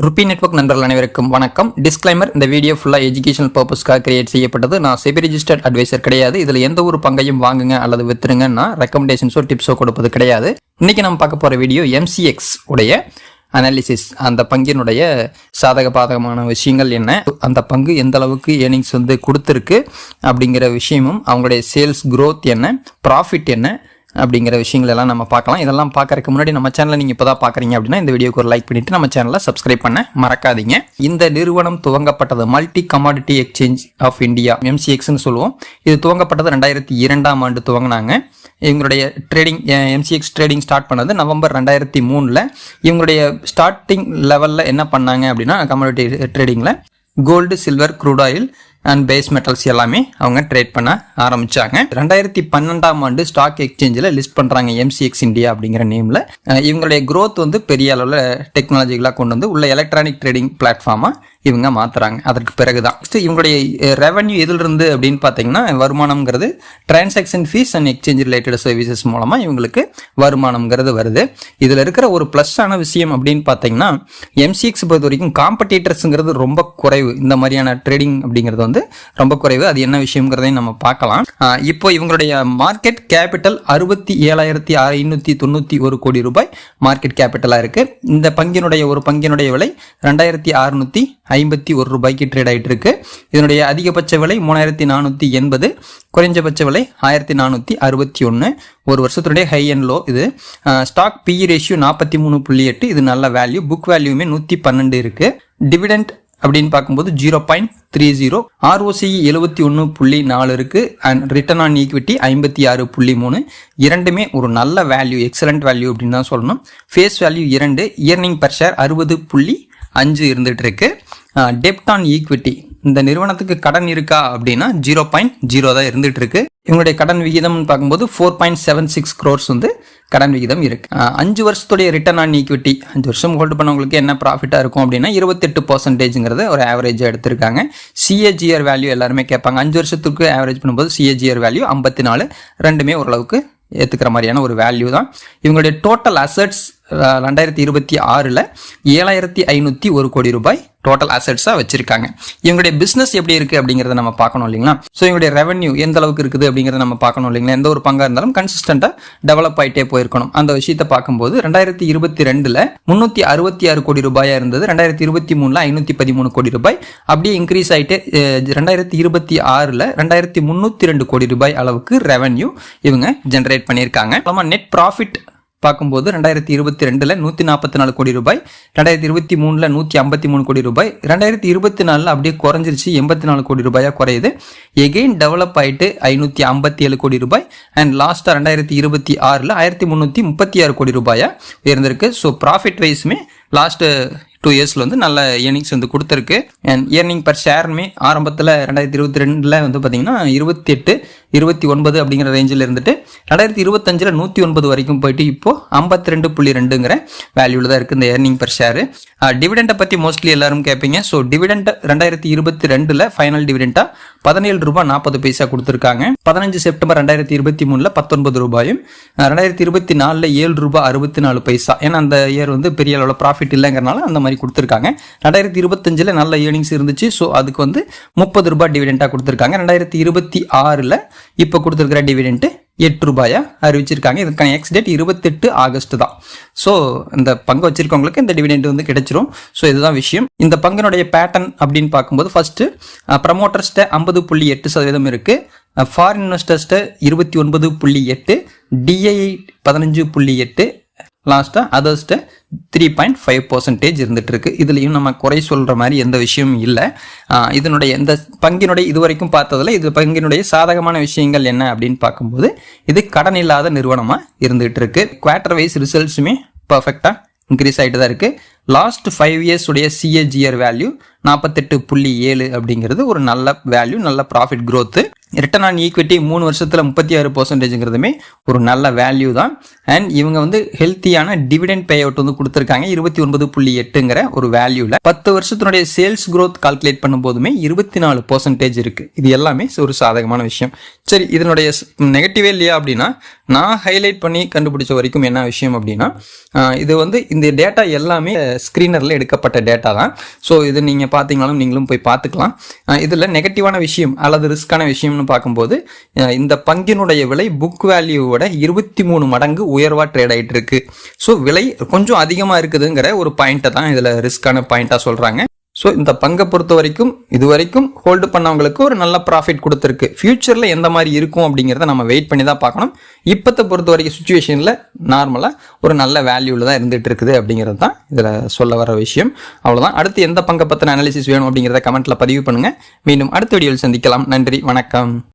Rupee network நண்பர்கள் அனைவருக்கும் வணக்கம். டிஸ்க்ளைமர்: இந்த வீடியோ ஃபுல்லாக எஜுகேஷனல் பர்பஸ்க்காக கிரியேட் செய்யப்பட்டது. நான் செபி ரெஜிஸ்டர்ட் அட்வைசர் கிடையாது. இதில் எந்த ஒரு பங்கையும் வாங்குங்க அல்லது வித்துருங்கன்னா ரெக்கமெண்டேஷன்ஸோ டிப்ஸோ கொடுப்பது கிடையாது. இன்னைக்கு நம்ம பார்க்க போகிற வீடியோ MCX உடைய அனாலிசிஸ், அந்த பங்கினுடைய சாதக பாதகமான விஷயங்கள் என்ன, அந்த பங்கு எந்த அளவுக்கு ஏர்னிங்ஸ் கொடுத்துருக்கு அப்படிங்கிற விஷயமும், அவங்களுடைய சேல்ஸ் க்ரோத் என்ன, ப்ராஃபிட் என்ன அப்படிங்கிற விஷயங்கள் எல்லாம் நம்ம பார்க்கலாம். இதெல்லாம் பார்க்கறதுக்கு முன்னாடி நம்ம சேனலை நீங்கள் இப்போ தான் பார்க்குறீங்க அப்படின்னா இந்த வீடியோக்கு ஒரு லைக் பண்ணிவிட்டு நம்ம சேனலை சப்ஸ்கிரைப் பண்ண மறக்காதீங்க. இந்த நிறுவனம் துவங்கப்பட்டது multi commodity exchange of India, MCXன்னு சொல்லுவோம். இது துவங்கப்பட்டது 2002 துவங்கினாங்க. இவங்களுடைய ட்ரேடிங் MCX ட்ரேடிங் ஸ்டார்ட் பண்ணது நவம்பர் 2003. இவங்களுடைய ஸ்டார்டிங் லெவலில் என்ன பண்ணாங்க அப்படின்னா, கமாடிட்டி ட்ரேடிங்கில் gold, silver, crude oil and base metals எல்லாமே அவங்க ட்ரேட் பண்ண ஆரம்பிச்சாங்க. 2012 ஸ்டாக் எக்ஸ்சேஞ்சில் லிஸ்ட் பண்ணுறாங்க MCX இந்தியா அப்படிங்கிற நேமில். இவங்களுடைய க்ரோத் பெரிய அளவில் டெக்னாலஜிகளாக கொண்டு வந்து உள்ள எலக்ட்ரானிக் ட்ரேடிங் பிளாட்ஃபார்மாக இவங்க மாற்றுறாங்க. அதற்கு பிறகு தான் இவங்களுடைய ரெவன்யூ எதிலிருந்து அப்படின்னு பார்த்தீங்கன்னா, வருமானம்ங்கிறது transaction fees and exchange related services மூலமாக இவங்களுக்கு வருமானம்ங்கிறது வருது. இதில் இருக்கிற ஒரு ப்ளஸ்ஸான விஷயம் அப்படின்னு பார்த்தீங்கன்னா, MCX பொறுத்த வரைக்கும் காம்படிட்டர்ஸுங்கிறது ரொம்ப குறைவு. இந்த மாதிரியான ட்ரேடிங் அப்படிங்கிறது ரொம்ப குறைவு. அது என்ன விஷயம்ங்கிறதையும் நம்ம பார்க்கலாம். இப்போ இவங்களுடைய மார்க்கெட் கேபிட்டல் 67,591 கோடி ரூபாய் மார்க்கெட் கேபிட்டலாக இருக்கு. இந்த ஒரு பங்கினுடைய விலை 2,651 ரூபாய்க்கு ட்ரேட் ஆகிட்டு இருக்கு. இதனுடைய அதிகபட்ச விலை 3,480, குறைஞ்சபட்ச விலை 1,461. ஒரு வருஷத்துடைய ஹை அண்ட் லோ இது. ஸ்டாக் PE ரேஷியோ 43.8, இது நல்ல வேல்யூ. புக் வேல்யூமே 112 இருக்கு. டிவிடெண்ட் அப்படின்னு பார்க்கும்போது 0.30, ROCE 71.4 இருக்கு. And return on equity 56.3. இரண்டுமே ஒரு நல்ல வேல்யூ, எக்ஸலண்ட் வேல்யூ அப்படின்னு தான் சொல்லணும். Face value 2, earning per share 60.5 இருந்துட்டு இருக்கு. டெப்ட் ஆன் ஈக்விட்டி, இந்த நிறுவனத்துக்கு கடன் இருக்கா அப்படின்னா 0.0 தான் இருந்துட்டு இருக்கு. இவங்களுடைய கடன் விகிதம் பார்க்கும்போது 4.76 crores கடன் விகிதம் இருக்கு. 5 வருஷத்துடைய ரிட்டர்ன் ஆன் ஈக்விட்டி, 5 வருஷம் ஹோல்டு பண்ணவங்களுக்கு என்ன ப்ராஃபிட்டா இருக்கும் அப்படின்னா 28% ஒரு ஆவரேஜா எடுத்திருக்காங்க. CAGR வேல்யூ எல்லாருமே கேட்பாங்க. 5 வருஷத்துக்கு ஆவரேஜ் பண்ணும்போது CAGR வேல்யூ 54. ரெண்டுமே ஓரளவுக்கு ஏற்றுக்கிற மாதிரியான ஒரு வேல்யூ தான். இவங்களுடைய டோட்டல் அசட்ஸ் 2026 7,501 கோடி ரூபாய் டோட்டல் அசட்ஸாக வச்சிருக்காங்க. இவங்களுடைய பிஸ்னஸ் எப்படி இருக்குது அப்படிங்கிறத நம்ம பார்க்கணும் இல்லைங்களா. ஸோ இவங்களுடைய ரெவன்யூ எந்த அளவுக்கு இருக்குது அப்படிங்கிறத நம்ம பார்க்கணும் இல்லைங்களா. எந்த ஒரு பங்காக இருந்தாலும் கன்சிஸ்டண்டாக டெவலப் ஆகிட்டே போயிருக்கணும். அந்த விஷயத்தை பார்க்கும்போது 2022 366 கோடி ரூபாயாக இருந்தது. 2023 513 கோடி ரூபாய் அப்படியே இன்க்ரீஸ் ஆகிட்டு 2026 2,302 கோடி ரூபாய் அளவுக்கு ரெவன்யூ இவங்க ஜென்ரேட் பண்ணியிருக்காங்க. நெட் ப்ராஃபிட் பார்க்கும்போது 2022 144 கோடி ரூபாய், 2023 153 கோடி ரூபாய், 2024 அப்படியே குறைஞ்சிருச்சு 84 கோடி ரூபாயா குறையுது. எகெயின் டெவலப் ஆயிட்டு 557 கோடி ரூபாய். அண்ட் லாஸ்டா 2026 1336 கோடி ரூபாயா உயர்ந்திருக்கு. ஸோ ப்ராஃபிட் வைஸுமே லாஸ்ட் 2 இயர்ஸ்ல நல்ல ஏர்னிங்ஸ் கொடுத்துருக்கு. அண்ட் ஏர்னிங் பர் ஷேருமே ஆரம்பத்தில் 2022 பார்த்தீங்கன்னா 28, 29 அப்படிங்கிற ரேஞ்சில் இருந்துட்டு 2025 109 வரைக்கும் போயிட்டு இப்போ 52.2ங்கிற வேல்யூவில் தான் இருக்குது இந்த ஏர்னிங் பர் ஷேரு. டிவிடெண்டை பற்றி மோஸ்ட்லி எல்லாரும் கேட்பீங்க. ஸோ டிவிடெண்ட் 2022 ஃபைனல் டிவிடெண்டா 17 ரூபாய் 40 பைசா கொடுத்துருக்காங்க. 15 செப்டம்பர் 2023 19 ரூபாயும், 2024 7 ரூபாய் 64 பைசா. ஏன்னா அந்த இயர் பெரிய அளவில் ப்ராஃபிட் இல்லைங்கிறனால அந்த மாதிரி கொடுத்துருக்காங்க. 2025 நல்ல ஏர்னிங்ஸ் இருந்துச்சு. ஸோ அதுக்கு 30 ரூபாய் டிவிடெண்டா கொடுத்துருக்காங்க. 2026 இப்போ கொடுத்துருக்கிற டிவிடெண்ட் 8 ரூபாயா அறிவிச்சிருக்காங்க. இதுக்கான எக்ஸ் டேட் 28 ஆகஸ்ட் தான். ஸோ இந்த பங்கு வச்சிருக்கவங்களுக்கு இந்த டிவிடெண்ட் கிடைச்சிரும். ஸோ இதுதான் விஷயம். இந்த பங்கினுடைய பேட்டர்ன் அப்படின்னு பார்க்கும்போது ஃபர்ஸ்ட் ப்ரமோட்டர்ஸ்ட 50.8% இருக்கு. ஃபாரின் இன்வெஸ்டர்ஸ்ட 29.8, DII 15.8, லாஸ்டா அதர்ஸ்ட 3.5% இருந்துட்டு இருக்கு. இதுலயும் நம்ம குறை சொல்ற மாதிரி எந்த விஷயமும் இல்லை. இதனுடைய இந்த பங்கினுடைய இதுவரைக்கும் பார்த்ததுல இது பங்கினுடைய சாதகமான விஷயங்கள் என்ன அப்படின்னு பார்க்கும்போது, இது கடன் இல்லாத நிறுவனமா இருந்துட்டு இருக்கு. குவார்டர் வைஸ் ரிசல்ட்ஸுமே பர்ஃபெக்டா இன்க்ரீஸ் ஆகிட்டு தான் இருக்கு. லாஸ்ட் 5 இயர்ஸ் உடைய CAGR வேல்யூ 48.7 அப்படிங்கிறது ஒரு நல்ல வேல்யூ, நல்ல profit growth. Return on equity 3 வருஷத்துல 36%ங்கிறதுமே ஒரு நல்ல வேல்யூ தான். அண்ட் இவங்க ஹெல்த்தியான டிவிடெண்ட் பே அவுட் கொடுத்துருக்காங்க 29.8ங்கிற ஒரு வேல்யூல. 10 வருஷத்தினுடைய சேல்ஸ் க்ரோத் கால்குலேட் பண்ணும் போதுமே 24% இருக்கு. இது எல்லாமே ஒரு சாதகமான விஷயம். சரி, இதனுடைய நெகட்டிவே இல்லையா அப்படின்னா, நான் ஹைலைட் பண்ணி கண்டுபிடிச்ச வரைக்கும் என்ன விஷயம் அப்படின்னா, இது இந்த டேட்டா எல்லாமே ஸ்க்ரீனரில் எடுக்கப்பட்ட டேட்டா தான். ஸோ இது நீங்கள் பார்த்தீங்கனாலும் நீங்களும் போய் பார்த்துக்கலாம். இதில் நெகட்டிவான விஷயம் அல்லது ரிஸ்க்கான விஷயம்னு பார்க்கும்போது இந்த பங்கினுடைய விலை புக் வேல்யூவோட 23 மடங்கு உயர்வாக ட்ரேட் ஆகிட்டு இருக்கு. ஸோ விலை கொஞ்சம் அதிகமாக இருக்குதுங்கிற ஒரு பாயிண்ட்டை தான் இதில் ரிஸ்க்கான பாயிண்ட்டாக சொல்கிறாங்க. ஸோ இந்த பங்கை பொறுத்த வரைக்கும் இது வரைக்கும் ஹோல்டு பண்ணவங்களுக்கு ஒரு நல்ல ப்ராஃபிட் கொடுத்துருக்கு. ஃபியூச்சரில் எந்த மாதிரி இருக்கும் அப்படிங்கிறத நம்ம வெயிட் பண்ணி தான் பார்க்கணும். இப்போத்தை பொறுத்த வரைக்கும் சுச்சுவேஷனில் நார்மலாக ஒரு நல்ல வேல்யூவில் தான் இருந்துகிட்டு இருக்குது அப்படிங்கிறது தான் இதில் சொல்ல வர விஷயம். அவ்வளோதான். அடுத்து எந்த பங்கை பற்றின அனாலிசிஸ் வேணும் அப்படிங்கிறத கமெண்ட்டில் பதிவு பண்ணுங்கள். மீண்டும் அடுத்த வீடியோவில் சந்திக்கலாம். நன்றி, வணக்கம்.